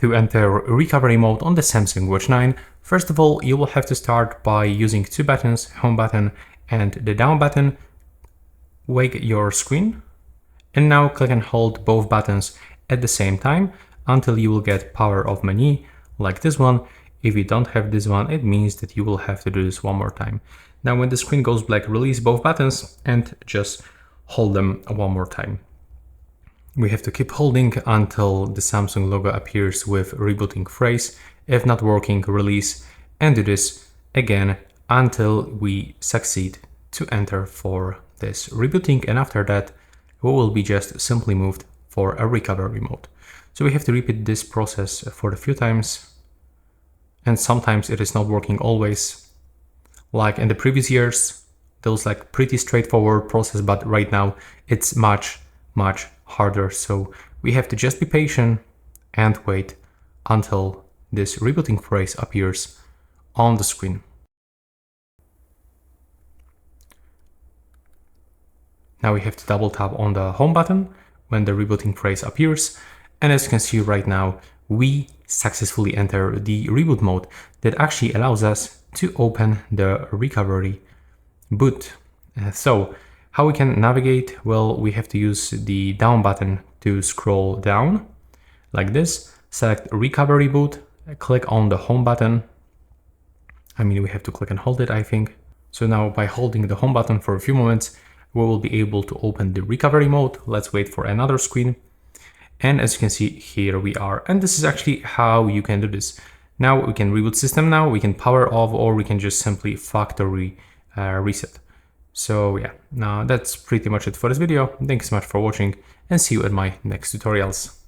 To enter recovery mode on the Samsung Watch 9, first of all, you will have to start by using two buttons, home button and the down button. Wake your screen, and now click and hold both buttons at the same time until you will get power off menu like this one. If you don't have this one, it means that you will have to do this one more time. Now when the screen goes black, release both buttons and just hold them one more time. We have to keep holding until the Samsung logo appears with rebooting phrase. If not working, release and do this again until we succeed to enter for this rebooting, and after that we will be just simply moved for a recovery mode. So we have to repeat this process for a few times, and sometimes it is not working always. Like in the previous years, that was like pretty straightforward process, but right now it's much harder. So we have to just be patient and wait until this rebooting phrase appears on the screen. Now we have to double tap on the home button when the rebooting phrase appears. And as you can see right now, we successfully enter the reboot mode that actually allows us to open the recovery boot. So how we can navigate? Well, we have to use the down button to scroll down like this, select recovery boot, click on the home button. We have to click and hold it, I think. So now by holding the home button for a few moments, we will be able to open the recovery mode. Let's wait for another screen. And as you can see, here we are. And this is actually how you can do this. Now we can reboot system now, we can power off, or we can just simply factory reset. So yeah, now that's pretty much it for this video. Thanks so much for watching and see you at my next tutorials.